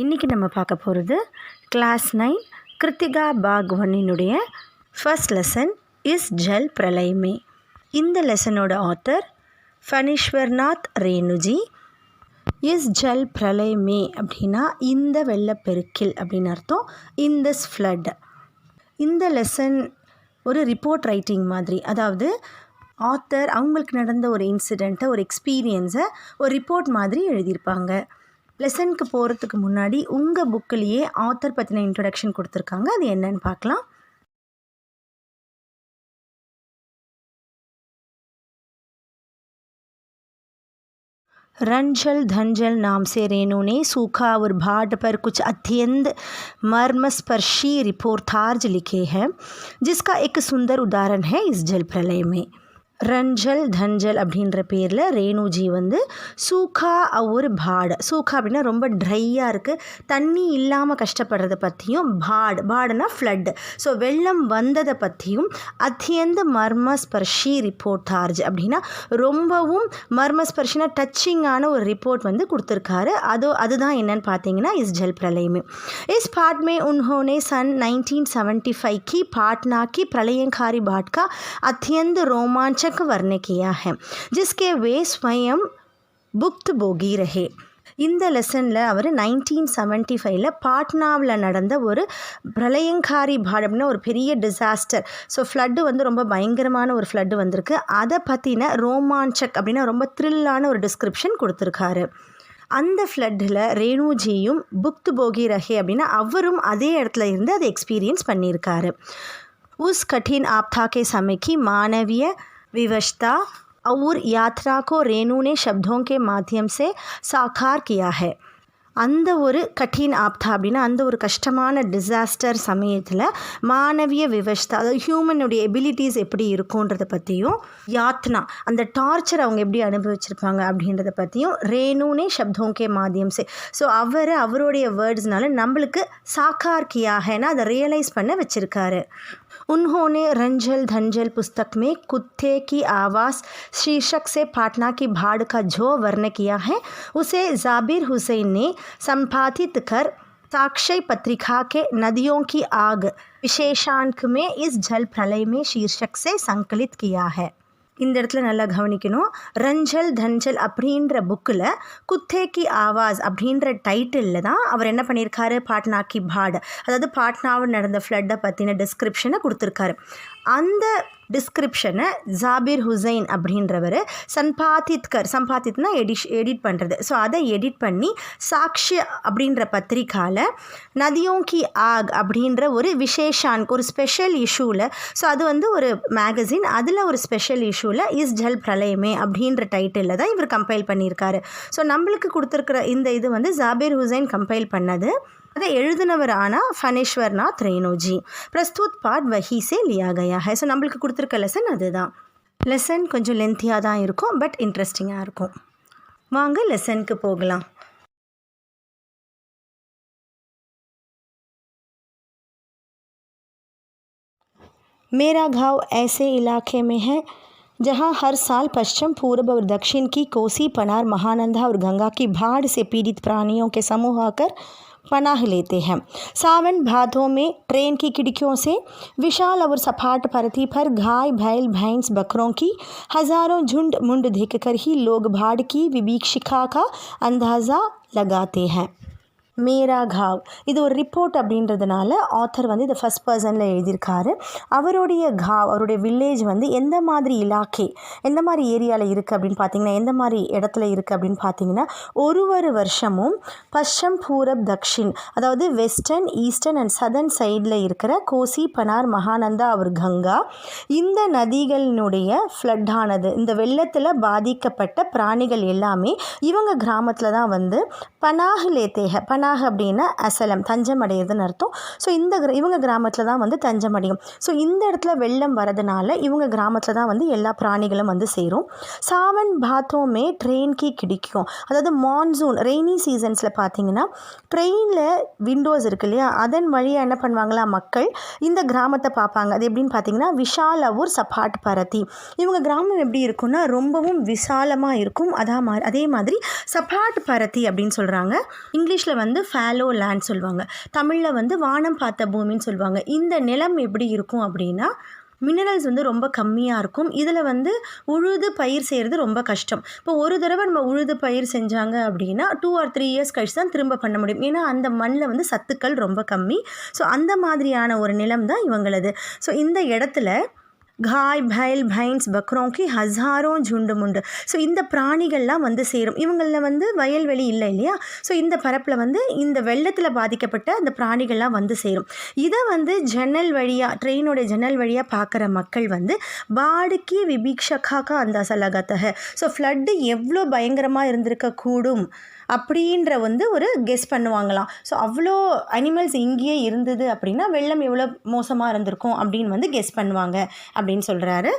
இன்றைக்கி நம்ம பார்க்க போகிறது கிளாஸ் 9 கிருத்திகா பாக்வனினுடைய ஃபர்ஸ்ட் லெசன் இஸ் ஜல் பிரளயமே. இந்த லெசனோட ஆத்தர் ஃபனீஸ்வர்நாத் ரேணுஜி. இஸ் ஜல் பிரளயமே அப்படின்னா இந்த வெள்ளப்பெருக்கில் அப்படின்னு அர்த்தம். In this flood. இந்த லெசன் ஒரு ரிப்போர்ட் ரைட்டிங் மாதிரி, அதாவது ஆத்தர் அவங்களுக்கு நடந்த ஒரு இன்சிடெண்ட்டை, ஒரு எக்ஸ்பீரியன்ஸை ஒரு ரிப்போர்ட் மாதிரி எழுதியிருப்பாங்க. லெசனுக்கு போகிறதுக்கு முன்னாடி உங்கள் புக்கிலேயே ஆத்தர் பற்றின இன்ட்ரடக்ஷன் கொடுத்துருக்காங்க. அது என்னன்னு பார்க்கலாம். रंजल धंजल नाम से रेणु ने सूखा और भाट पर कुछ अत्यंत मर्मस्पर्शी रिपोर्टाज लिखे हैं, जिसका एक सुंदर उदाहरण है इस जल प्रलय में. ரஞ்சல் தஞ்சல் அப்படின்ற பேரில் ரேணுஜி வந்து சூக்கா ஒரு பாடு, சூக்கா அப்படின்னா ரொம்ப ட்ரையாக இருக்குது, தண்ணி இல்லாமல் கஷ்டப்படுறதை பற்றியும், பாடுனா ஃப்ளட், ஸோ வெள்ளம் வந்ததை பற்றியும், அத்தியந்த மர்மஸ்பர்ஷி ரிப்போர்ட்டார்ஜ் அப்படின்னா ரொம்பவும் மர்மஸ்பர்ஷினா டச்சிங்கான ஒரு ரிப்போர்ட் வந்து கொடுத்துருக்காரு. அதுதான் என்னன்னு பார்த்தீங்கன்னா इस जल प्रलय में. इस पाठ में उन्होंने सन 1975 की पाटना की प्रलयंकारी बाढ़ का अत्यंत रोमांचक वर्णन किया है, जिसके वे स्वयं भुक्तभोगी रहे. இந்த லெசனில் அவர் 1975 பாட்னாவில் நடந்த ஒரு பிரளயங்காரி பாடு அப்படின்னா ஒரு பெரிய டிசாஸ்டர், ஸோ ஃப்ளட்டு வந்து ரொம்ப பயங்கரமான ஒரு ஃப்ளட்டு வந்திருக்கு, அதை பற்றின ரோமான்சக் அப்படின்னா ரொம்ப த்ரில்லான ஒரு டிஸ்கிரிப்ஷன் கொடுத்துருக்காரு. அந்த ஃப்ளட்டில் ரேணுஜியும் புக்துபோகி ரஹே அப்படின்னா அவரும் அதே இடத்துல இருந்து அதை எக்ஸ்பீரியன்ஸ் பண்ணியிருக்காரு. உஸ் कठिन आपदा के समय की मानवीय विवशता और यात्रा को रेणु ने शब्दों के माध्यम से साकार किया है. அந்த ஒரு கठिन ஆப்தா அப்படின்னா அந்த ஒரு கஷ்டமான டிசாஸ்டர் சமயத்தில் மானவிய விவஸ்தா, அதாவது ஹியூமனுடைய எபிலிட்டிஸ் எப்படி இருக்குன்றதை பற்றியும், யாத்னா அந்த டார்ச்சர் அவங்க எப்படி அனுபவிச்சிருப்பாங்க அப்படின்றத பற்றியும் ரேணுனே சப்தோங்கே மாத்தியம் சே, ஸோ அவருடைய வேர்ட்ஸ்னால நம்மளுக்கு சாக்கார் கியாகனா அதை ரியலைஸ் பண்ண வச்சுருக்காரு. उन्होंने रंजल धंजल पुस्तक में कुत्ते की आवाज़ शीर्षक से पाटना की बाढ़ का जो वर्णन किया है, उसे जाबिर हुसैन ने संपादित कर साक्षी पत्रिका के नदियों की आग विशेषांक में इस जल प्रलय में शीर्षक से संकलित किया है. இந்த இடத்துல நல்லா கவனிக்கணும். ரஞ்சல் தஞ்சல் அப்படின்ற புக்கில் குத்தே கி ஆவாஸ் அப்படின்ற டைட்டிலில் தான் அவர் என்ன பண்ணியிருக்காரு, பாட்னா கி பாட், அதாவது பாட்னாவில் நடந்த ஃப்ளட்டை பற்றின டிஸ்கிரிப்ஷனை கொடுத்துருக்காரு. அந்த டிஸ்கிரிப்ஷனை ஜாபிர் ஹுசைன் அப்படின்றவர் சம்பாதித்னா எடிட் பண்ணுறது, ஸோ அதை எடிட் பண்ணி சாக்ஷி அப்படின்ற பத்திரிக்காவில் நதியோம் கி ஆக் அப்படின்ற ஒரு விசேஷான்க்கு ஒரு ஸ்பெஷல் இஷ்யூவில், ஸோ அது வந்து ஒரு மேகசின், அதில் ஒரு ஸ்பெஷல் இஷ்யூவில் இஸ் ஜல் பிரளயமே அப்படின்ற டைட்டிலில் தான் இவர் கம்பைல் பண்ணியிருக்காரு. ஸோ நம்மளுக்கு கொடுத்துருக்கிற இந்த இது வந்து ஜாபிர் ஹுசைன் கம்பைல் பண்ணது, அதை எழுதினவர் ஆனால் ஃபனீஸ்வர்நாத் ரேணுஜி. பிரஸ்தூத் பாட் வஹி சே லியா கயா ஹை. ஸோ நம்மளுக்கு கொடுத்துருக்க லெசன் அதுதான். லெசன் கொஞ்சம் லென்த்தியாக தான் இருக்கும், பட் இன்ட்ரெஸ்டிங்காக இருக்கும். வாங்க லெசனுக்கு போகலாம். मेरा गाँव ऐसे इलाके में है जहाँ हर साल पश्चिम पूर्व और दक्षिण की कोसी, पनार, महानंदा और गंगा की बाढ़ से पीड़ित प्राणियों के समूह आकर पनाह लेते हैं. सावन भादों में ट्रेन की खिड़कियों से विशाल और सपाट परती पर गाय, बैल, भैंस, बकरों की हजारों झुंड मुंड देखकर ही लोग बाढ़ की विभीषिका का अंदाज़ा लगाते हैं. மேரா காவ் இது ஒரு ரிப்போர்ட் அப்படின்றதுனால ஆத்தர் வந்து இதை ஃபஸ்ட் பர்சனில் எழுதியிருக்காரு. அவருடைய அவருடைய வில்லேஜ் வந்து எந்த மாதிரி இலாக்கே, எந்த மாதிரி ஏரியாவில் இருக்குது அப்படின்னு பார்த்தீங்கன்னா, எந்த மாதிரி இடத்துல இருக்குது அப்படின்னு பார்த்தீங்கன்னா, ஒரு வருஷமும் பश्चिम பூரப் தக்ஷின், அதாவது வெஸ்டர்ன், ஈஸ்டர்ன் அண்ட் சதர்ன் சைடில் இருக்கிற கோசி, பனார், மகானந்தா அவர் கங்கா, இந்த நதிகளினுடைய ஃப்ளட்டானது, இந்த வெள்ளத்தில் பாதிக்கப்பட்ட பிராணிகள் எல்லாமே இவங்க கிராமத்தில் தான் வந்து பனாஹ் லேத்தேக, பனாஹ் அப்படின்னா அசலம், தஞ்சம் அடையிறதுன்னு அர்த்தம். ஸோ இவங்க கிராமத்தில் தான் வந்து தஞ்சம் அடையும். ஸோ இந்த இடத்துல வெள்ளம் வரதுனால இவங்க கிராமத்தில் தான் வந்து எல்லா பிராணிகளும் வந்து சேரும். சாவன் பாத்தோமே ட்ரெயின் கி கிடைக்கும், அதாவது மான்சூன் ரெய்னி சீசன்ஸில் பார்த்தீங்கன்னா ட்ரெயினில் விண்டோஸ் இருக்கு இல்லையா, அதன் வழியாக என்ன பண்ணுவாங்களா மக்கள் இந்த கிராமத்தை பார்ப்பாங்க. அது எப்படின்னு பார்த்தீங்கன்னா விஷால் ஊர் சப்பாட் பரத்தி, இவங்க கிராமம் எப்படி இருக்குன்னா ரொம்பவும் விசாலமாக இருக்கும். அதே மாதிரி சப்பாட் பரத்தி அப்படின்னு சொல்கிறாங்க. இங்கிலீஷில் வந்து வந்து ஃபேலோ லேண்ட் சொல்லுவாங்க, தமிழில் வந்து வானம் பார்த்த பூமின்னு சொல்லுவாங்க. இந்த நிலம் எப்படி இருக்கும் அப்படின்னா மினரல்ஸ் வந்து ரொம்ப கம்மியாக இருக்கும். இதில் வந்து உழுது பயிர் செய்கிறது ரொம்ப கஷ்டம். இப்போ ஒரு தடவை நம்ம உழுது பயிர் செஞ்சாங்க அப்படின்னா 2 or 3 இயர்ஸ் கழிச்சு தான் திரும்ப பண்ண முடியும். ஏன்னா அந்த மண்ணில் வந்து சத்துக்கள் ரொம்ப கம்மி. ஸோ அந்த மாதிரியான ஒரு நிலம் தான் இவங்களது. ஸோ இந்த இடத்துல காய் பைல் பைன்ஸ் பக்ரோங்கி ஹசாரோ ஜுண்டு முண்டு. ஸோ இந்த பிராணிகள்லாம் வந்து சேரும். இவங்களில் வந்து வயல்வெளி இல்லை இல்லையா? ஸோ இந்த பரப்பில் வந்து இந்த வெள்ளத்தில் பாதிக்கப்பட்ட அந்த பிராணிகள்லாம் வந்து சேரும். இதை வந்து ஜன்னல் வழியாக, ட்ரெயினோடைய ஜன்னல் வழியாக பார்க்குற மக்கள் வந்து பாடுக்கி விபீக்ஷகாக்கா அந்த சலகத்தக. ஸோ ஃப்ளட்டு எவ்வளோ பயங்கரமாக இருந்திருக்கக்கூடும் அப்படின்ற வந்து ஒரு கெஸ் பண்ணுவாங்களாம். ஸோ அவ்வளோ அனிமல்ஸ் இங்கேயே இருந்தது அப்படின்னா வெள்ளம் எவ்வளோ மோசமாக இருந்திருக்கும் அப்படின்னு வந்து கெஸ் பண்ணுவாங்க அப்படின்னு சொல்கிறாரு.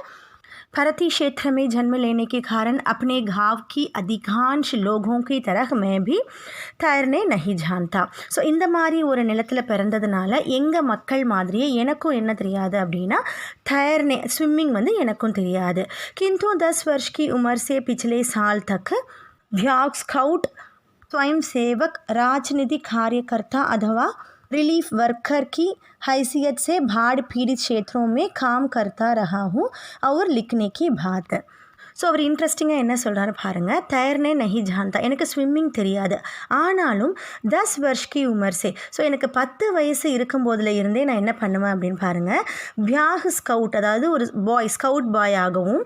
पर्वतीय क्षेत्र में जन्म लेने के कारण अपने गांव की अधिकांश लोगों की तरह मैं भी तैरने नहीं जानता. ஸோ இந்த மாதிரி ஒரு நிலத்தில் பிறந்ததுனால எங்கள் மக்கள் மாதிரியே எனக்கும் என்ன தெரியாது அப்படின்னா तैरने स्विमिंग வந்து எனக்கும் தெரியாது. किंतु 10 वर्ष की उम्र से पिछले साल तक ब्याग स्काउट, स्वयं सेवक, राजनीतिक कार्यकर्ता अथवा रिलीफ वर्कर की हैसियत से बाढ़ पीड़ित क्षेत्रों में काम करता रहा हूँ और लिखने की बात. ஸோ அவர் இன்ட்ரெஸ்டிங்காக என்ன சொல்கிறாரு பாருங்கள். தயர்னே நஹி ஜான்தா, எனக்கு ஸ்விம்மிங் தெரியாது, ஆனாலும் 10 वर्ष की उम्र से, ஸோ எனக்கு 10 வயசு இருக்கும்போதில் இருந்தே நான் என்ன பண்ணுவேன் அப்படின்னு பாருங்கள். பியாக் ஸ்கவுட், அதாவது ஒரு பாய், ஸ்கவுட் பாய் ஆகவும்,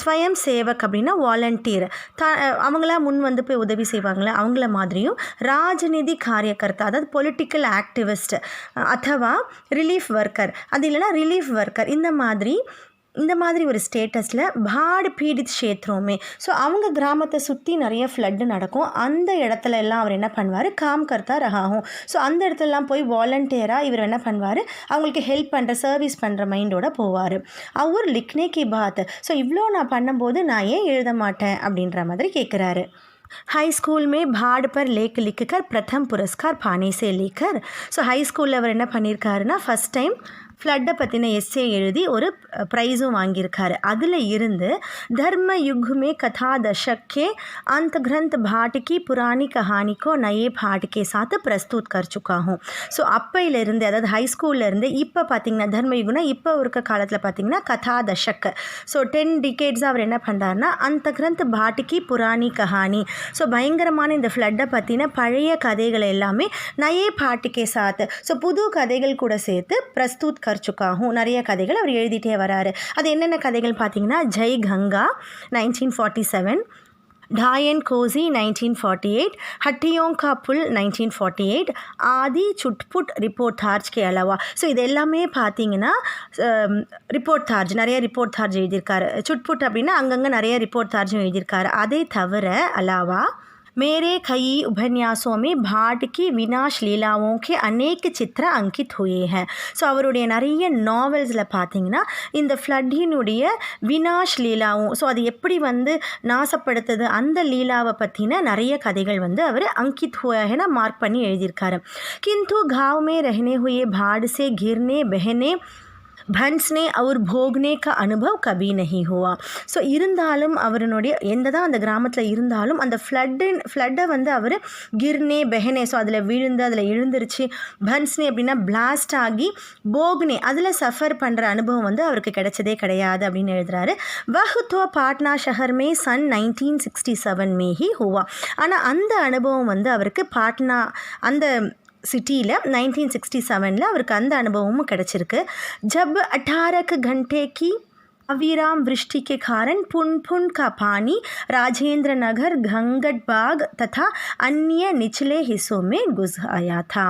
ஸ்வயம் சேவக் அப்படின்னா வாலண்டியர், அவங்களாம் முன் வந்து போய் உதவி செய்வாங்களே அவங்கள மாதிரியும், ராஜநிதி காரியகர்த்தா அதாவது பொலிட்டிக்கல் ஆக்டிவிஸ்ட், அத்தவா ரிலீஃப் ஒர்க்கர், அது இல்லைனா ரிலீஃப் ஒர்க்கர், இந்த மாதிரி ஒரு ஸ்டேட்டஸில் பாடு பீடித் க்ஷேத்ரோமே, ஸோ அவங்க கிராமத்தை சுற்றி நிறைய ஃப்ளட்டு நடக்கும். அந்த இடத்துல எல்லாம் அவர் என்ன பண்ணுவார், காம் கர்த்தா ரகாகும். ஸோ அந்த இடத்துலலாம் போய் வாலண்டியராக இவர் என்ன பண்ணுவார், அவங்களுக்கு ஹெல்ப் பண்ணுற, சர்வீஸ் பண்ணுற மைண்டோட போவார். அவர் லிக்னே கி பாத், ஸோ இவ்வளோ நான் பண்ணும்போது நான் ஏன் எழுத மாட்டேன் அப்படின்ற மாதிரி கேட்குறாரு. हाई स्कूल में बाढ़ पर लेख लिखकर प्रथम पुरस्कार पाने से लेकर, ஸோ ஹை ஸ்கூலில் அவர் என்ன பண்ணியிருக்காருன்னா ஃபஸ்ட் டைம் ஃப்ளட்டை பற்றின எஸ்ஸே எழுதி ஒரு ப்ரைஸும் வாங்கியிருக்காரு. அதில் இருந்து धर्म युग में कथा दशक के अंत ग्रंथ भाट की पुरानी कहानी को नए भाट के साथ प्रस्तुत कर चुका हूँ. ஸோ அப்பையிலேருந்து, அதாவது ஹை ஸ்கூல்லேருந்து இப்போ பார்த்திங்கன்னா தர்ம யுகம்னா இப்போ இருக்க காலத்தில் பார்த்திங்கன்னா கதா தஷக், ஸோ 10 டிகேட்ஸாக அவர் என்ன பண்ணுறாருனா அந்த கிரந்த் பாட்டுக்கு புராணி கஹானி, ஸோ பயங்கரமான இந்த ஃப்ளட்டை பற்றின பழைய கதைகளை எல்லாமே நயே பாட்டுக்கே சாத்து, ஸோ புது கதைகள் கூட சேர்த்து பிரஸ்தூத் கர்ச்சுக்காகும், நிறைய கதைகள் அவர் எழுதிட்டே வராரு. அது என்னென்ன கதைகள் பார்த்தீங்கன்னா ஜெய் கங்கா 1947, ढायन कोजी 1948, हट्टियों का पुल 1948, आदि चुटपुट रिपोर्टार्ज के अलावा, ஸோ இது எல்லாமே பார்த்தீங்கன்னா ரிப்போர்ட்டார்ஜ், நிறைய ரிப்போர்ட்டார்ஜ் எழுதியிருக்காரு. சுட்புட் அப்படின்னா அங்கங்கே நிறைய ரிப்போர்ட்டார்ஜும் எழுதியிருக்காரு. அதை தவிர அலாவா मेरे कई उपन्यासों में बाढ़ की विनाश लीलाओं के अनेक चित्र अंकित हुए हैं. ஸோ அவருடைய நிறைய நாவல்ஸில் பார்த்தீங்கன்னா இந்த ஃப்ளட்டினுடைய வினாஷ் லீலாவும், ஸோ அது எப்படி வந்து நாசப்படுத்துது அந்த லீலாவை பற்றின நிறைய கதைகள் வந்து அவர் अंकित हुआ है ना மார்க் பண்ணி எழுதியிருக்காரு. किंतु गाँव में रहने हुए बाढ़ से गिरने बहने भंसने और भोगने का अनुभव कभी नहीं हुआ. ஸோ இருந்தாலும் அவருடைய எந்ததான் அந்த கிராமத்தில் இருந்தாலும் அந்த ஃப்ளட்டை வந்து அவர் கிர்னே பெஹனே, ஸோ அதில் விழுந்து அதில் எழுந்திருச்சு, பன்ஸ்னே அப்படின்னா பிளாஸ்ட் ஆகி, போக்னே அதில் சஃபர் பண்ணுற அனுபவம் வந்து அவருக்கு கிடைச்சதே கிடையாது அப்படின்னு எழுதுறாரு. வஹ் தோ பாட்னா ஷஹர் மே சன் 1967 में ही हुआ. ஆனால் அந்த அனுபவம் வந்து அவருக்கு பாட்னா அந்த सिटीला 1967 அவருக்கு அந்த அனுபவமும் கிடச்சிருக்கு. जब 18 घंटे की अविराम वृष्टि के कारण पुन का पानी राजेंद्र नगर, घंगटबाग तथा अन्य निचले हिस्सों में घुस आया था.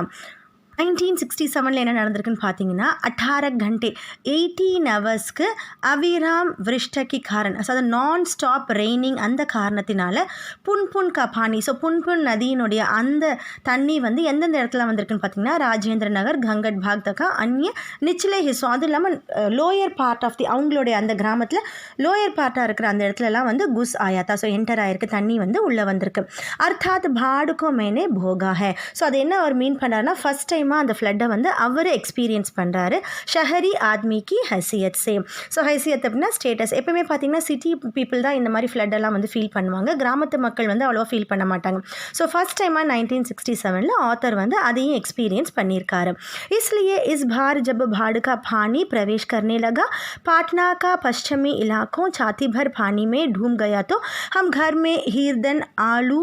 1967 என்ன நடந்திருக்குன்னு பார்த்தீங்கன்னா 18 घंटे 18 ஹவர்ஸ்க்கு அவிராம் விருஷ்டகி காரண், ஸோ அது நான் ஸ்டாப் ரெய்னிங், அந்த காரணத்தினால புன் கபானி, ஸோ புன் நதியினுடைய அந்த தண்ணி வந்து எந்தெந்த இடத்துல வந்திருக்குன்னு பார்த்தீங்கன்னா ராஜேந்திர நகர், கங்கட் பாக் தக்கா அந்நிய நிச்சிலே ஹிஸ்ஸோ, அது இல்லாமல் லோயர் பார்ட் ஆஃப் அந்த அந்த கிராமத்தில் லோயர் பார்ட்டாக இருக்கிற அந்த இடத்துலலாம் வந்து குஸ் ஆயாத்தா, ஸோ என்டர் ஆயிருக்கு, தண்ணி வந்து உள்ளே வந்திருக்கு. அர்த்தாத் பாடுக்கோ மேனே போகா ஹே, ஸோ அது என்ன அவர் மீன் பண்ணாருன்னா ஃபஸ்ட் டைம் டைமாக அந்த ஃப்ளட்டை வந்து அவர் எக்ஸ்பீரியன்ஸ் பண்ணுறாரு ஷஹரி ஆத்மிக்கு ஹைசியத் சே. ஸோ ஹைசியத் அப்படின்னா ஸ்டேட்டஸ். எப்பவுமே பார்த்தீங்கன்னா சிட்டி பீப்புள் தான் இந்த மாதிரி ஃப்ளட்டெல்லாம் வந்து ஃபீல் பண்ணுவாங்க, கிராமத்து மக்கள் வந்து அவ்வளோவா ஃபீல் பண்ண மாட்டாங்க. ஸோ ஃபர்ஸ்ட் டைமாக 1967 ஆத்தர் வந்து அதையும் எக்ஸ்பீரியன்ஸ் பண்ணியிருக்காரு. इसलिए इस बार जब बाढ़ का पानी प्रवेश करने लगा, पाटना का पश्चिमी इलाकों छाती भर पानी में डूब गया, तो हम घर में हीरदन, आलू,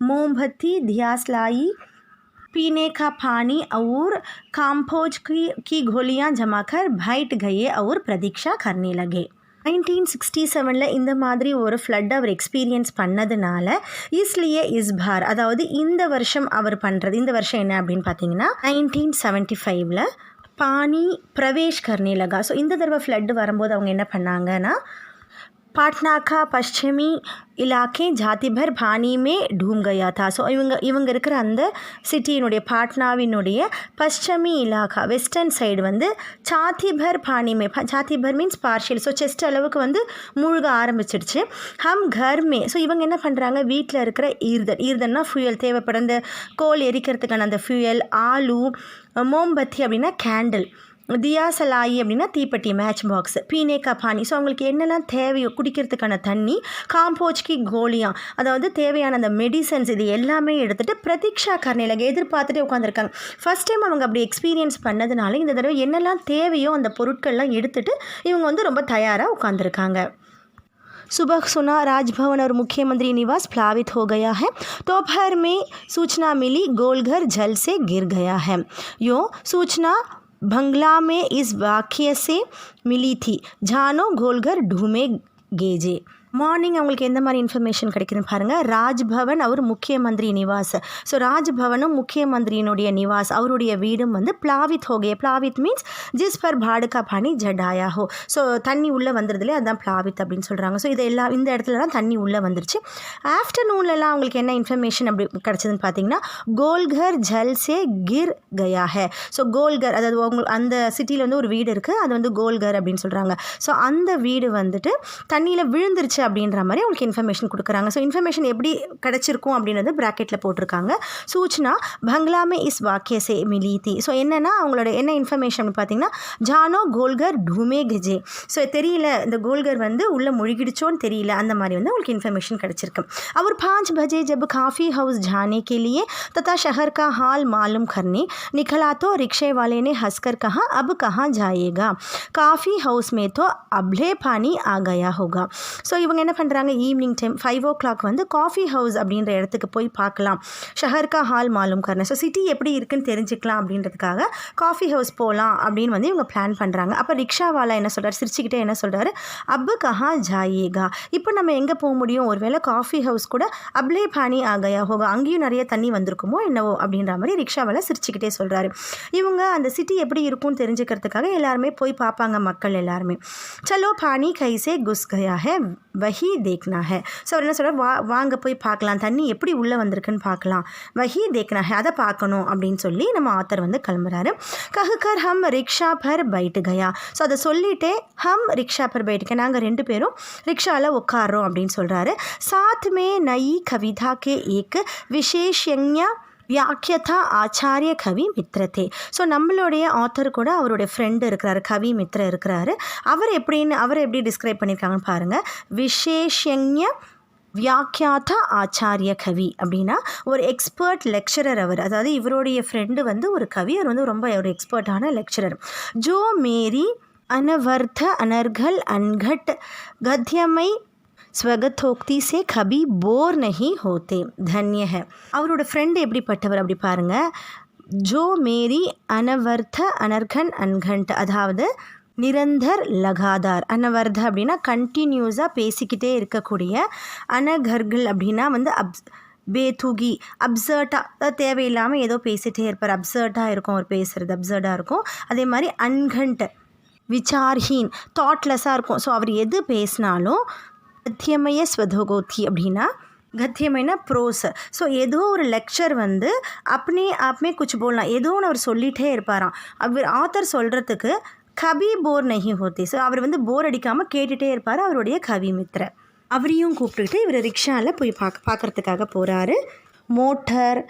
मोमबत्ती, दियासलाई, पीने का पानी और काम्पोज की गोलियां जमाकर बैठ गए और प्रतीक्षा करने लगे. 1967 இந்த மாதிரி ஒரு ஃப்ளட் அவர் எக்ஸ்பீரியன்ஸ் பண்ணதுனால இஸ்லியே இஸ் பார், அதாவது இந்த வருஷம் அவர் பண்ணுறது, இந்த வருஷம் என்ன அப்படின்னு பார்த்தீங்கன்னா 1975 பானி பிரவேஷ் கர்னே லகா. ஸோ இந்த தடவை ஃப்ளட் வரும்போது அவங்க என்ன பண்ணாங்கன்னா पाटना का पश्चिमी इलाके जाति भर पानी में डूब गया था. ஸோ இவங்க இருக்கிற அந்த சிட்டியினுடைய பாட்னாவினுடைய பश्चिमी இலாக்கா வெஸ்டர்ன் சைடு வந்து சாத்தி பர் பானி மே, சாத்தி per means partial, so chest அளவுக்கு வந்து மூழ்க ஆரம்பிச்சிடுச்சு. ஹம் கர் மே, ஸோ இவங்க என்ன பண்ணுறாங்க, வீட்டில் இருக்கிற ஈர்தன்னா ஃபியூயல், தேவைப்படுற அந்த கோல் எரிக்கிறதுக்கான அந்த ஃபியூயல், ஆலு, மோம்பத்தி அப்படின்னா கேண்டில், தியாசலாயி அப்படின்னா தீப்பெட்டி, மேட்ச் பாக்ஸ், பீனே கா பானி, ஸோ அவங்களுக்கு என்னெல்லாம் தேவையோ குடிக்கிறதுக்கான தண்ணி, காம்போஜ்கி கோலியா, அதாவது தேவையான அந்த மெடிசன்ஸ், இது எல்லாமே எடுத்துகிட்டு பிரதீக்ஷா கர்னேலக எதிர்பார்த்துட்டே உட்காந்துருக்காங்க. ஃபர்ஸ்ட் டைம் அவங்க அப்படி எக்ஸ்பீரியன்ஸ் பண்ணதுனால இந்த தடவை என்னெல்லாம் தேவையோ அந்த பொருட்கள்லாம் எடுத்துகிட்டு இவங்க வந்து ரொம்ப தயாராக உட்காந்துருக்காங்க. सुबह सुना राजभवन और मुख्यमंत्री निवास प्लावित हो गया है. दोपहर में सूचना मिली गोलघर जल से गिर गया है. यो सूचना बंगला में इस वाक्य से मिली थी, जानो गोलघर ढूमे गेजे. மார்னிங் அவங்களுக்கு எந்த மாதிரி இன்ஃபர்மேஷன் கிடைக்குதுன்னு பாருங்கள். ராஜ்பவன் அவர் முக்கிய மந்திரி நிவாஸ். ஸோ ராஜ்பவனும் முக்கிய மந்திரியினுடைய நிவாஸ், அவருடைய வீடும் வந்து பிளாவித் ஹோகே. பிளாவித் மீன்ஸ் ஜிஸ் பர் பாடுக்கா பானி ஜடாயா ஹோ. ஸோ தண்ணி உள்ளே வந்துடுதுலே அதுதான் பிளாவித் அப்படின்னு சொல்கிறாங்க. ஸோ இதெல்லாம் இந்த இடத்துலலாம் தண்ணி உள்ளே வந்துருச்சு. ஆஃப்டர்நூன்லலாம் அவங்களுக்கு என்ன இன்ஃபர்மேஷன் அப்படி கிடச்சதுன்னு பார்த்தீங்கன்னா கோல்கர் ஜல் சே கிர் கயா ஹே. ஸோ கோல்கர், அதாவது உங்களுக்கு அந்த சிட்டியில் வந்து ஒரு வீடு இருக்குது, அது வந்து கோல்கர் அப்படின்னு சொல்கிறாங்க. ஸோ அந்த வீடு வந்துட்டு தண்ணியில் விழுந்துருச்சு அப்படின்ற மாதிரி அவங்களுக்கு இன்ஃபர்மேஷன் கொடுக்குறாங்க. ஸோ இன்ஃபர்மேஷன் எப்படி கிடச்சிருக்கும் அப்படின்றது ப்ராக்கெட்டில் போட்டிருக்காங்க. சூச்சனா பங்களாமே இஸ் வாக்கியசே மிலிதி. ஸோ என்னென்னா அவங்களோட என்ன இன்ஃபர்மேஷன் பார்த்தீங்கன்னா ஜானோ கோல்கர் ढूमे गजे. ஸோ தெரியல, இந்த கோல்கர் வந்து உள்ளே முழுகிடுச்சோன்னு தெரியல, அந்த மாதிரி வந்து அவங்களுக்கு இன்ஃபர்மேஷன் கிடச்சிருக்கு. और 5 बजे जब काफ़ी हाउस जाने के लिए तथा शहर का हाल मालूम करने निकला तो रिक्शे वाले ने हंसकर कहा, अब कहाँ जाएगा, काफ़ी हाउस में तो अबले पानी आ गया होगा. ஸோ இவங்க என்ன பண்ணுறாங்க, ஈவினிங் டைம் 5 o'clock வந்து காஃபி ஹவுஸ் அப்படின்ற இடத்துக்கு போய் பார்க்கலாம், ஷஹர்கா ஹால் மாலும் கர்ன, ஸோ சிட்டி எப்படி இருக்குன்னு தெரிஞ்சுக்கலாம் அப்படின்றதுக்காக காஃபி ஹவுஸ் போகலாம் அப்படின்னு வந்து இவங்க பிளான் பண்ணுறாங்க. அப்போ ரிக்ஷாவாலா என்ன சொல்கிறார், சிரிச்சுக்கிட்டே என்ன சொல்கிறாரு, அப்பு கஹா ஜாயேகா, இப்போ நம்ம எங்கே போக முடியும், ஒருவேளை காஃபி ஹவுஸ் கூட அப்லே பானி ஆகையா ஹோகா, அங்கேயும் நிறைய தண்ணி வந்திருக்குமோ என்னவோ அப்படின்ற மாதிரி ரிக்ஷாவாலா சிரிச்சுக்கிட்டே சொல்கிறாரு. இவங்க அந்த சிட்டி எப்படி இருக்கும்னு தெரிஞ்சுக்கிறதுக்காக எல்லாருமே போய் பார்ப்பாங்க, மக்கள் எல்லாருமே. சலோ பானி கைசே குஸ் கயா ஹே வஹி தேக்னா ஹே. ஸோ அவர் என்ன சொல்கிறார், வாங்க போய் பார்க்கலாம், தண்ணி எப்படி உள்ளே வந்திருக்குன்னு பார்க்கலாம், வஹி தேக்னா ஹே, அதை பார்க்கணும் அப்படின்னு சொல்லி நம்ம ஆத்தர் வந்து கிளம்புறாரு. கஹ்கர் ஹம் ரிக்ஷா பர் பைட் கயா. ஸோ அதை சொல்லிட்டே ஹம் ரிக்ஷா பர் பைட்டுக்க, நாங்கள் 2 பேரும் ரிக்ஷாவில் உட்காரோம் அப்படின்னு சொல்கிறாரு. சாத் மே நயி கவிதா கே ஏக் விசேஷஞ வியாக்கியதா ஆச்சாரிய கவி மித்ரதே. ஸோ நம்மளுடைய ஆத்தர் கூட அவருடைய ஃப்ரெண்டு இருக்கிறாரு, கவி மித்ர இருக்கிறாரு. அவர் எப்படி டிஸ்கிரைப் பண்ணியிருக்காங்கன்னு பாருங்கள். விசேஷஞ வியாக்கியாதா ஆச்சாரிய கவி அப்படின்னா ஒரு எக்ஸ்பர்ட் லெக்சரர் அவர், அதாவது இவருடைய ஃப்ரெண்டு வந்து ஒரு கவி, அவர் வந்து ரொம்ப ஒரு எக்ஸ்பர்ட்டான லெக்சரர். ஜோ மேரி अनवर्थ अनर्घल अनघट गद्यमय ஸ்வகத்தோக்தி சே கபி போர் நஹி ஹோத்தே தன்ய ஹை. அவரோட ஃப்ரெண்டு எப்படிப்பட்டவர் அப்படி பாருங்கள். ஜோ மேரி அனவர்த்த அனர்கன் அன்கண்ட், அதாவது நிரந்தர் லகாதார். அனவர்த அப்படின்னா கண்டினியூஸாக பேசிக்கிட்டே இருக்கக்கூடிய, அனகர்கள் அப்படின்னா வந்து பேத்துகி, அப்சர்ட்டாக தேவையில்லாமல் ஏதோ பேசிகிட்டே இருப்பார், அப்சர்ட்டாக இருக்கும் அவர் பேசுகிறது, அப்சர்ட்டாக இருக்கும். அதே மாதிரி அன்கண்ட் விசார்ஹீன், தாட்லெஸ்ஸாக இருக்கும். ஸோ அவர் எது பேசினாலும் கத்தியமய ஸ்வதோகோத்தி அப்படின்னா கத்தியமைனா ப்ரோஸ். ஸோ ஏதோ ஒரு லெக்சர் வந்து அப்பனே ஆப்மே குछ बोलना, ஏதோ ஒன்று அவர் சொல்லிகிட்டே இருப்பாராம். அவர் ஆத்தர் சொல்கிறதுக்கு கபி போர் நஹி ஹோத்தி. ஸோ அவர் வந்து போர் அடிக்காமல் கேட்டுகிட்டே இருப்பார், அவருடைய கவி மித்ர. அவரையும் கூப்பிட்டுக்கிட்டு இவர் ரிக்ஷாவில் போய் பார்க்குறதுக்காக போகிறாரு. Motor,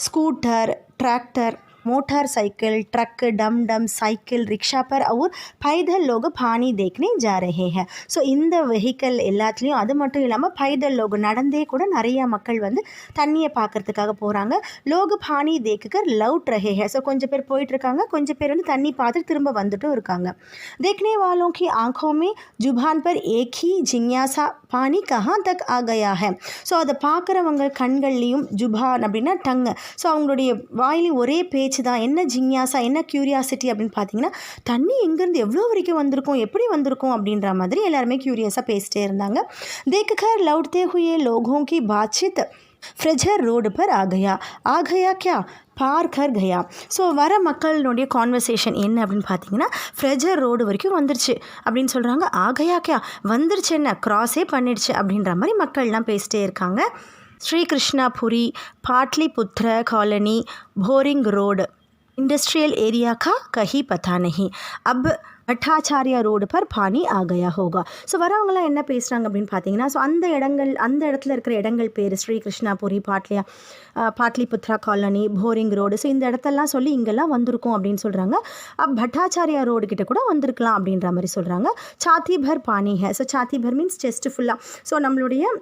scooter, tractor, motorcycle, truck, डम डम, साइकिल, रिक्शा पर और पैदल लोग पानी देखने जा रहे हैं. ஸோ இந்த வெஹிக்கல் எல்லாத்துலேயும் அது மட்டும் இல்லாமல் பைதல் லோக் நடந்தே கூட நிறையா மக்கள் வந்து தண்ணியை பார்க்கறதுக்காக போகிறாங்க. லோக் பானி தேக்குக்கர் லவுட் ரஹே ஹே. ஸோ கொஞ்சம் பேர் போயிட்டுருக்காங்க, கொஞ்சம் பேர் வந்து தண்ணி பார்த்துட்டு திரும்ப வந்துட்டும் இருக்காங்க. देखने वालों की आंखों में जुबान पर एक ही जिज्ञासा पानी कहाँ तक आ गया है. ஸோ அதை பார்க்குறவங்க கண்கள்லேயும் ஜுபான் அப்படின்னா டங்கு, ஸோ அவங்களுடைய வாயிலையும் ஒரே பேச்சு தான். என்ன ஜிஞ்ஞாசா, என்ன க்யூரியாசிட்டி அப்படின்னு பார்த்தீங்கன்னா, தண்ணி எங்கேருந்து எவ்வளோ வரைக்கும் வந்திருக்கும், எப்படி வந்திருக்கும் அப்படின்ற மாதிரி எல்லாருமே க்யூரியஸாக பேசிட்டே இருந்தாங்க. देखकर लौटते हुए लोगों की बातचीत फ्रेजर रोड पर आ गया क्या பார் கர் கயா. ஸோ வர மக்களுடைய கான்வர்சேஷன் என்ன அப்படின்னு பார்த்தீங்கன்னா, ஃப்ரெஜர் ரோடு வரைக்கும் வந்துருச்சு அப்படின்னு சொல்கிறாங்க. ஆகையா கியா, வந்துருச்சு என்ன, க்ராஸே பண்ணிடுச்சு அப்படின்ற மாதிரி மக்கள்லாம் பேசிட்டே இருக்காங்க. Shri Krishnapuri, Pataliputra colony, boring road, industrial area का कहीं पता नहीं, अब भट्टाचार्य ரோடு பர் பானி ஆ கயா ஹோகா. ஸோ வரவங்களாம் என்ன பேசுகிறாங்க அப்படின்னு பார்த்தீங்கன்னா, ஸோ அந்த இடத்துல இருக்கிற இடங்கள் பேர் Shri Krishnapuri, Pataliputra colony, Boring Road. So இந்த இடத்தெல்லாம் சொல்லி இங்கெல்லாம் வந்திருக்கும் அப்படின்னு சொல்கிறாங்க. भट्टाचार्य ரோடு கிட்ட கூட வந்திருக்கலாம் அப்படின்ற மாதிரி சொல்கிறாங்க. சாத்தி भर पानी है. ஸோ சாத்தி भर மீன்ஸ் செஸ்ட் ஃபுல்லாக, ஸோ நம்மளுடைய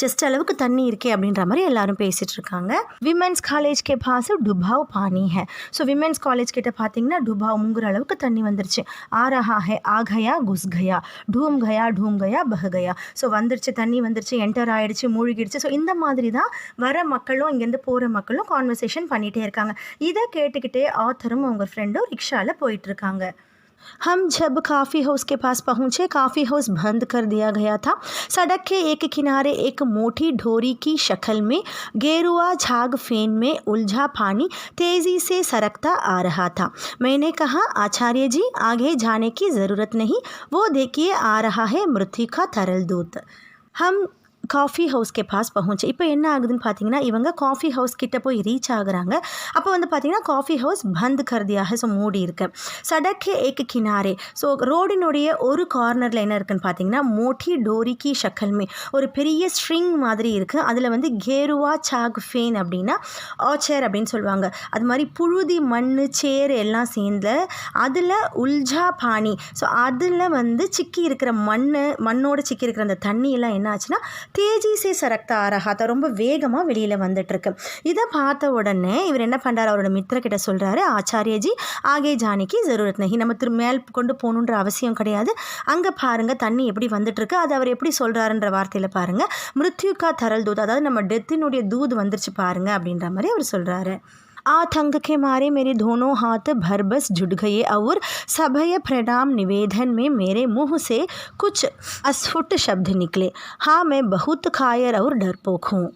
ஜஸ்ட் அளவுக்கு தண்ணி இருக்கே அப்படின்ற மாதிரி எல்லாரும் பேசிகிட்டு இருக்காங்க. விமென்ஸ் காலேஜ் கே பாஸ் டுபாவ் பானி ஹே. ஸோ விமென்ஸ் காலேஜ் கிட்ட பார்த்தீங்கன்னா டுபாவ் முங்குற அளவுக்கு தண்ணி வந்துருச்சு. ஆ ரஹா ஹே, ஆ கயா, குஸ் கயா, ढूम गया बह गया. ஸோ வந்துருச்சு, தண்ணி வந்துருச்சு, என்டர் ஆகிடுச்சு, மூழ்கிடுச்சு. ஸோ இந்த மாதிரி தான் வர மக்களும் இங்கேருந்து போகிற மக்களும் கான்வர்சேஷன் பண்ணிகிட்டே இருக்காங்க. இதை கேட்டுக்கிட்டே ஆத்தரும் அவங்க ஃப்ரெண்டும் ரிக்ஷாவில் போயிட்டுருக்காங்க. हम जब काफ़ी हाउस के पास पहुँचे, काफ़ी हाउस बंद कर दिया गया था. सड़क के एक किनारे एक मोटी ढोरी की शक्ल में गेरुआ झाग फेन में उलझा पानी तेज़ी से सरकता आ रहा था. मैंने कहा, आचार्य जी आगे जाने की ज़रूरत नहीं, वो देखिए आ रहा है मृत्यु का तरल दूत. हम காஃபி ஹவுஸ் கே பாஸ் பहुँचे. இப்போ என்ன ஆகுதுன்னு பார்த்தீங்கன்னா, இவங்க காஃபி ஹவுஸ் கிட்ட போய் ரீச் ஆகுறாங்க. அப்போ வந்து பார்த்தீங்கன்னா காஃபி ஹவுஸ் பந்த் கர்தியாக, ஸோ மூடி இருக்கு. சடக்கே ஏக்கு கினாரே, ஸோ ரோடினுடைய ஒரு கார்னரில் என்ன இருக்குன்னு பார்த்தீங்கன்னா, மோட்டி டோரிக்கி ஷக்கல்மே, ஒரு பெரிய ஸ்ட்ரிங் மாதிரி இருக்குது. அதில் வந்து கேருவா சாக் ஃபேன் அப்படின்னா ஆச்சர் அப்படின்னு சொல்லுவாங்க. அது மாதிரி புழுதி, மண், சேர் எல்லாம் சேர்ந்து அதில் உல்ஜா பானி, ஸோ அதில் வந்து சிக்கி இருக்கிற மண்ணோட சிக்கி இருக்கிற அந்த தண்ணியெல்லாம் என்ன ஆச்சுன்னா தேஜி சே சரக்தா ஆரஹாத்தா, ரொம்ப வேகமாக வெளியில் வந்துட்டுருக்கு. இதை பார்த்த உடனே இவர் என்ன பண்ணுறாரு, அவரோட மித்திரக்கிட்ட சொல்கிறாரு, ஆச்சாரியஜி ஆகே ஜானிக்கு ஜரூரத் நஹி, நம்ம மேல் கொண்டு போகணுன்ற அவசியம் கிடையாது, அங்கே பாருங்கள் தண்ணி எப்படி வந்துட்டுருக்கு. அது அவர் எப்படி சொல்கிறாருன்ற வார்த்தையில் பாருங்கள், மிருத்யுக்கா தரல் தூத், அதாவது நம்ம டெத்தினுடைய தூது வந்துருச்சு பாருங்கள் அப்படின்ற மாதிரி அவர் சொல்கிறாரு. आतंक के मारे मेरे दोनों हाथ भरबस जुट गए और सभय प्रणाम निवेदन में मेरे मुंह से कुछ अस्फुट शब्द निकले. हाँ, मैं बहुत कायर और डरपोक हूँ.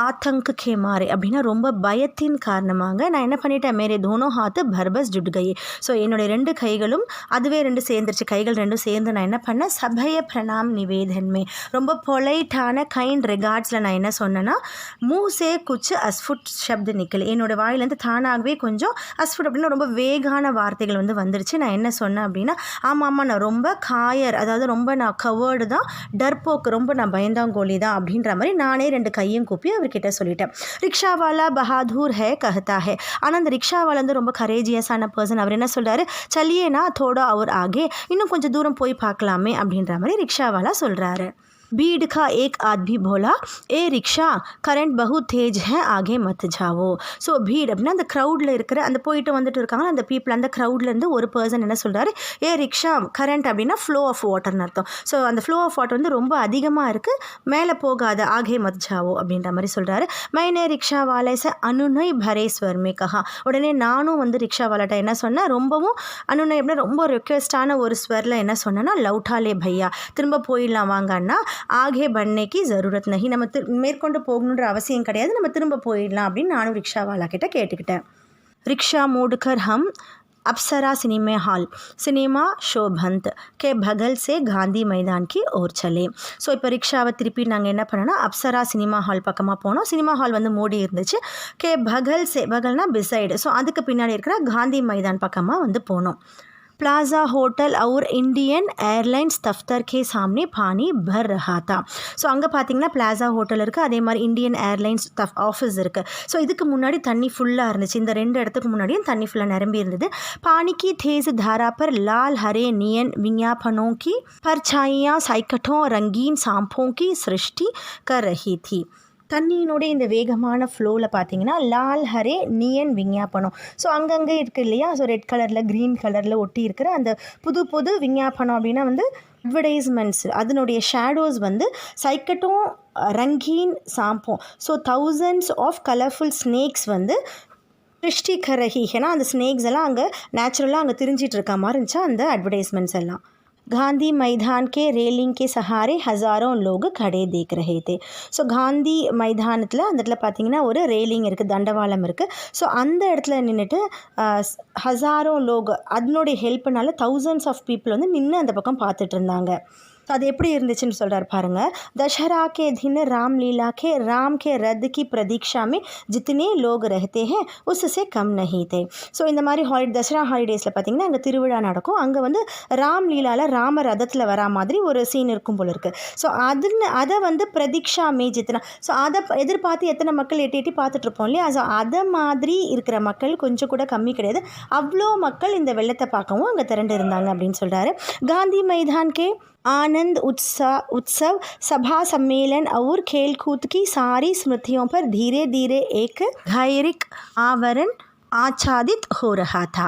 ஆத்தங்கு கே மாறே அப்படின்னா ரொம்ப பயத்தின் காரணமாக நான் என்ன பண்ணிட்டேன், மேரே தோனோ ஹாத்து பர்பஸ் ஜுட் கயே, ஸோ என்னுடைய 2 கைகளும் அதுவே 2 சேர்ந்துருச்சு, கைகள் 2 சேர்ந்து நான் என்ன பண்ணேன், சபய பிரணாம் நிவேதன்மே, ரொம்ப பொலைட்டான கைண்ட் ரெகார்ட்ஸில் நான் என்ன சொன்னேன்னா, மூசே குச்சு அஸ்ஃபுட் ஷப்து நிக்கல், என்னோடய வாயிலேருந்து தானாகவே கொஞ்சம் அஸ்ஃபுட் அப்படின்னா ரொம்ப வேகான வார்த்தைகள் வந்து வந்துருச்சு. நான் என்ன சொன்னேன் அப்படின்னா, ஆமாம் நான் ரொம்ப காயர், அதாவது ரொம்ப நான் கவர்டு தான், டர்போக்கு ரொம்ப நான் பயந்தாங்கோலி தான் அப்படின்ற மாதிரி நானே 2 கையும் கூப்பி அவர்கிட்ட சொல்லிட்டேன். ரிக்ஷாவாலா பஹாதூர் ஹே கஹதா ஹே, ஆனால் அந்த ரிக்ஷாவாலா வந்து ரொம்ப கரேஜியஸான பர்சன். அவர் என்ன சொல்கிறாரு, சலியேனா தோடா அவர் ஆகே, இன்னும் கொஞ்சம் தூரம் போய் பார்க்கலாமே அப்படின்ற மாதிரி ரிக்ஷாவாலா சொல்கிறாரு. भीड़ का एक आदमी बोला, ए रिक्शा करंट बहुत तेज है, आगे मत जाओ. ஸோ பீட் அப்படின்னா அந்த க்ரௌடில் இருக்கிற அந்த போயிட்டு வந்துட்டு இருக்காங்களா அந்த பீப்புள், அந்த க்ரௌட்லேருந்து ஒரு பர்சன் என்ன சொல்கிறாரு, ஏ ரிக்ஷா, கரண்ட் அப்படின்னா ஃப்ளோ ஆஃப் வாட்டர்னு அர்த்தம். ஸோ அந்த ஃப்ளோ ஆஃப் வாட்டர் வந்து ரொம்ப அதிகமாக இருக்குது, மேலே போகாத, ஆகே மத் ஜாவோ அப்படின்ற மாதிரி சொல்கிறாரு. மைனே ரிக்ஷா வாலே ச அனுநய் பரேஸ்வர் மே கஹா, உடனே நானும் வந்து ரிக்ஷா வாலாட்ட என்ன சொன்னேன், ரொம்பவும் அனுநய் அப்படின்னா ரொம்ப ரெக்வெஸ்டான ஒரு ஸ்வரில் என்ன சொன்னேன்னா, லவுட்டாலே பையா, திரும்ப போயிடலாம் வாங்கன்னா, ஆகே பண்ணேக்கு ஜரூரத் நஹி, நம்ம மேற்கொண்டு போகணுன்ற அவசியம் கிடையாது, நம்ம திரும்ப போயிடலாம் அப்படின்னு நானும் ரிக்ஷாவாலா கிட்ட கேட்டுக்கிட்டேன். ரிக்ஷா மூடுக்கர் ஹம் अप्सरा सिनेमा शो बंद के बगल से गांधी मैदान की ओर चले. ஸோ இப்போ ரிக்ஷாவை திருப்பி நாங்கள் என்ன பண்ணோன்னா, அப்சரா சினிமா ஹால் பக்கமாக போனோம். சினிமா ஹால் வந்து மூடி இருந்துச்சு. கே பகல் சே, பகல்னா பிசைடு, ஸோ அதுக்கு பின்னாடி இருக்கிற காந்தி மைதான் பக்கமாக வந்து போனோம். प्लाज़ा होटल और इंडियन एयरलाइंस दफ्तर के सामने पानी भर रहा था. ஸோ அங்கே பார்த்தீங்கன்னா பிளாசா ஹோட்டல் இருக்குது, அதே மாதிரி இந்தியன் ஏர்லைன்ஸ் ஆஃபீஸ் இருக்குது. ஸோ இதுக்கு முன்னாடி தண்ணி ஃபுல்லாக இருந்துச்சு. இந்த 2 இடத்துக்கு முன்னாடியும் தண்ணி ஃபுல்லாக நிரம்பி இருந்தது. पानी की तेज धारा पर लाल हरे नियन विज्ञापनों की परछाइयाँ साइकटों रंगीन सांपों की सृष्टि कर रही थी. தண்ணியினுடைய இந்த வேகமான ஃப்ளோவில் பார்த்தீங்கன்னா லால் ஹரே நியன் விஞ்ஞாபனம். ஸோ அங்கங்கே இருக்குது இல்லையா, ஸோ ரெட் கலரில் க்ரீன் கலரில் ஒட்டி இருக்கிற அந்த புது விஞ்ஞாபனம் அப்படின்னா வந்து அட்வர்டைஸ்மெண்ட்ஸ், அதனுடைய ஷேடோஸ் வந்து சைக்கட்டும் ரங்கீன் சாம்போம். So thousands of colourful snakes வந்து சிருஷ்டி கரஹி, ஏன்னா அந்த ஸ்னேக்ஸ் எல்லாம் அங்கே நேச்சுரலாக அங்கே திரிஞ்சிட்டு இருக்க மாதிரி இருந்துச்சா அந்த அட்வர்டைஸ்மெண்ட்ஸ் எல்லாம். गांधी मैदान के रेलिंग के सहारे हज़ारों लोग खड़े देख रहे थे. ஸோ காந்தி மைதானத்தில் அந்த இடத்துல பார்த்தீங்கன்னா ஒரு ரேலிங் இருக்குது, தண்டவாளம் இருக்குது. ஸோ அந்த இடத்துல நின்றுட்டு ஹஸாரோ லோக் அதனுடைய ஹெல்ப்னால தௌசண்ட்ஸ் ஆஃப் பீப்புள் வந்து நின்று அந்த பக்கம் பார்த்துட்டு இருந்தாங்க. ஸோ அது எப்படி இருந்துச்சுன்னு சொல்கிறார் பாருங்கள். दशहरा के दिन रामलीला के राम के रथ की प्रतीक्षा में जितने लोग रहते हैं उससे कम नहीं थे. ஸோ இந்த மாதிரி தசரா ஹாலிடேஸில் பார்த்திங்கன்னா அங்கே திருவிழா நடக்கும். அங்கே வந்து ராம்லீலாவில் ராம ரதத்தில் வரா மாதிரி ஒரு சீன் இருக்கும் போல இருக்குது. ஸோ அதை வந்து பிரதீக்ஷா மே ஜித்னா, ஸோ அதை எதிர்பார்த்து எத்தனை மக்கள் எட்டி பார்த்துட்ருப்போம் இல்லையா, ஸோ அதை மாதிரி இருக்கிற மக்கள் கொஞ்சம் கூட கம்மி கிடையாது. அவ்வளோ மக்கள் இந்த வெள்ளத்தை பார்க்கவும் அங்கே திரண்டு இருந்தாங்க அப்படின்னு சொல்கிறாரு. காந்தி மைதான் கே आनंद उत्सव सभा सम्मेलन और खेलकूद की सारी स्मृतियों पर धीरे धीरे एक गायरिक आवरण आच्छादित हो रहा था.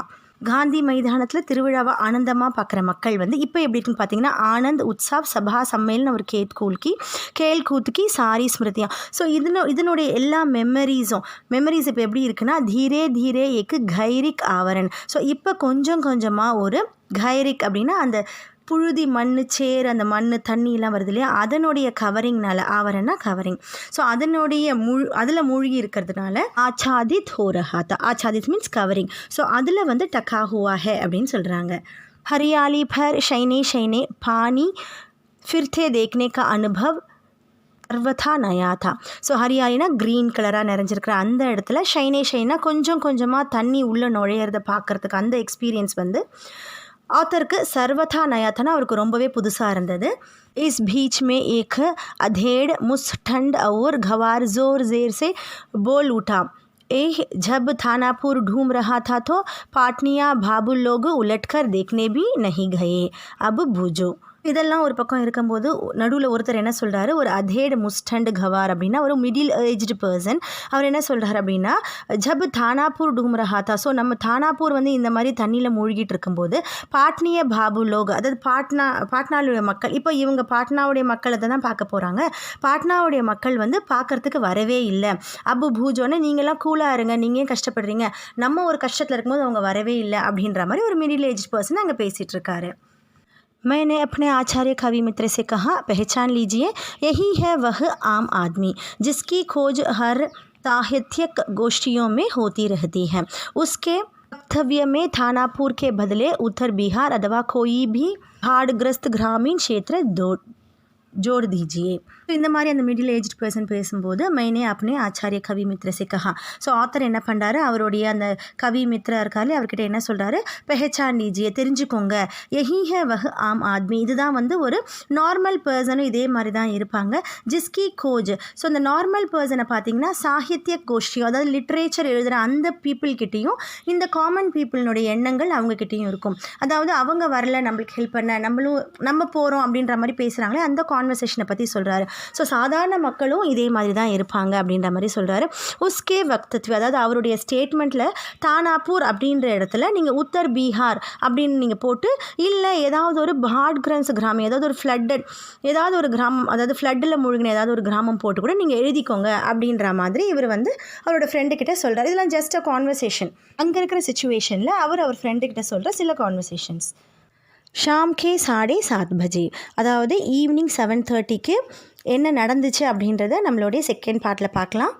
காந்தி மைதானத்தில் திருவிழாவை ஆனந்தமாக பார்க்குற மக்கள் வந்து இப்போ எப்படி இருக்குன்னு பார்த்தீங்கன்னா ஆனந்த் உற்சவ் சபா சம்மேளன் ஒரு கேல் கூத்துக்கி சாரி ஸ்மிருதியா. ஸோ இதனுடைய எல்லா மெமரிஸ் இப்போ எப்படி இருக்குன்னா தீரே தீரே ஏக்கு கைரிக் ஆவரன். ஸோ இப்போ கொஞ்சம் கொஞ்சமாக ஒரு கைரிக் அப்படின்னா அந்த புழுதி மண் சேர் அந்த மண் தண்ணியெலாம் வருது இல்லையா, அதனுடைய கவரிங்னால, ஆவரன்னா கவரிங், ஸோ அதனுடைய அதில் மூழ்கி இருக்கிறதுனால ஆச்சாதித் ஹோ ரஹா தா. ஆச்சாதித் மீன்ஸ் கவரிங். ஸோ அதில் வந்து டக்கா ஹுவா ஹே அப்படின்னு சொல்கிறாங்க. हरियाली भर शैने पानी फिरते देखने का अनुभव सर्वथा नया था. ஸோ ஹரியாலினா க்ரீன் கலராக நிறைஞ்சிருக்கிற அந்த இடத்துல ஷைனா கொஞ்சம் கொஞ்சமாக தண்ணி உள்ளே நுழையிறத பார்க்குறதுக்கு அந்த எக்ஸ்பீரியன்ஸ் வந்து ஆத்தருக்கு சர்வதா நயா தானா, அவருக்கு ரொம்பவே புதுசாக இருந்தது. इस बीच में एक अधेड़ मुसठंड और गवार जोर से बोल उठा, जब थानापुर ढूंढ रहा था तो पाटनिया बाबू लोग उलटकर देखने भी नहीं गए, अब बूझो. இதெல்லாம் ஒரு பக்கம் இருக்கும்போது நடுவில் ஒருத்தர் என்ன சொல்கிறாரு, ஒரு அதேடு முஸ்டண்ட் கவார் அப்படின்னா ஒரு மிடில் ஏஜ்டு பர்சன். அவர் என்ன சொல்கிறார் அப்படின்னா ஜப் தானாப்பூர் டூம் ரஹாத்தா. ஸோ நம்ம தானாப்பூர் வந்து இந்த மாதிரி தண்ணியில் மூழ்கிட்டு இருக்கும்போது பாட்னிய பாபு லோக், அதாவது பாட்னாவுடைய மக்கள், இப்போ இவங்க பாட்னாவுடைய மக்களை தான் பார்க்க போகிறாங்க. பாட்னாவுடைய மக்கள் வந்து பார்க்குறதுக்கு வரவே இல்லை. அபு பூஜோன்னு நீங்கள்லாம் கூலாக இருங்க, நீங்கள் ஏன் கஷ்டப்படுறீங்க, நம்ம ஒரு கஷ்டத்தில் இருக்கும்போது அவங்க வரவே இல்லை அப்படின்ற மாதிரி ஒரு மிடில் ஏஜ்டு பர்சன் அங்கே பேசிகிட்டு இருக்காரு. मैंने अपने आचार्य कवि मित्र से कहा, पहचान लीजिए, यही है वह आम आदमी जिसकी खोज हर साहित्यिक गोष्ठियों में होती रहती है. उसके वक्तव्य में थानापुर के बदले उत्तर बिहार अथवा कोई भी बाढ़ग्रस्त ग्रामीण क्षेत्र जोड़ दीजिए. இந்த மாதிரி அந்த மிடில் ஏஜ்டு பர்சன் பேசும்போது மைனே अपने ஆச்சாரிய கவி மித்ர से कहा. ஸோ ஆத்தர் என்ன பண்ணுறாரு, அவருடைய அந்த கவி மித்ரா இருக்காரு, அவர்கிட்ட என்ன சொல்கிறாரு, பெஹச்சான் லீஜியே, தெரிஞ்சுக்கோங்க, யஹி ஹே வஹ் ஆம் ஆத்மி, இதுதான் வந்து ஒரு நார்மல் பர்சனும் இதே மாதிரி தான் இருப்பாங்க. ஜிஸ்கி கோஜ், ஸோ இந்த நார்மல் பர்சனை பார்த்தீங்கன்னா சாகித்ய கோஷ்டியும், அதாவது லிட்ரேச்சர் எழுதுகிற அந்த பீப்புள்கிட்டையும் இந்த காமன் பீப்புளினுடைய எண்ணங்கள் அவங்கக்கிட்டேயும் இருக்கும். அதாவது அவங்க வரல நம்மளுக்கு ஹெல்ப் பண்ண, நம்ம போகிறோம் அப்படின்ற மாதிரி பேசுகிறாங்களே, அந்த கான்வர்சேஷனை பற்றி சொல்கிறாரு. ஸோ சாதாரண மக்களும் இதே மாதிரி தான் இருப்பாங்க அப்படின்ற மாதிரி சொல்கிறாரு. உஸ்கே வக்தத்வி, அதாவது அவருடைய ஸ்டேட்மெண்ட்டில் தானாப்பூர் அப்படின்ற இடத்துல நீங்கள் உத்தர் பீகார் அப்படின்னு நீங்கள் போட்டு, இல்லை ஏதாவது ஒரு பாட்கிரன்ஸ் கிராமம், ஏதாவது ஒரு ஃப்ளட்டட் ஏதாவது ஒரு கிராமம், அதாவது ஃப்ளட்டில் மூழ்கின ஏதாவது ஒரு கிராமம் போட்டு கூட நீங்கள் எழுதிக்கோங்க அப்படின்ற மாதிரி இவர் வந்து அவரோட ஃப்ரெண்டுக்கிட்ட சொல்கிறார். இதெல்லாம் ஜஸ்ட் அ கான்வர்சேஷன், அங்கே இருக்கிற சிச்சுவேஷனில் அவர் ஃப்ரெண்டுக்கிட்ட சொல்கிற சில கான்வர்சேஷன்ஸ். ஷாம் கே 7:30 பஜே, அதாவது ஈவினிங் 7:30க்கு என்ன நடந்துச்சு அப்படின்றத நம்மளுடைய செகண்ட் பார்ட்டில் பார்க்கலாம்.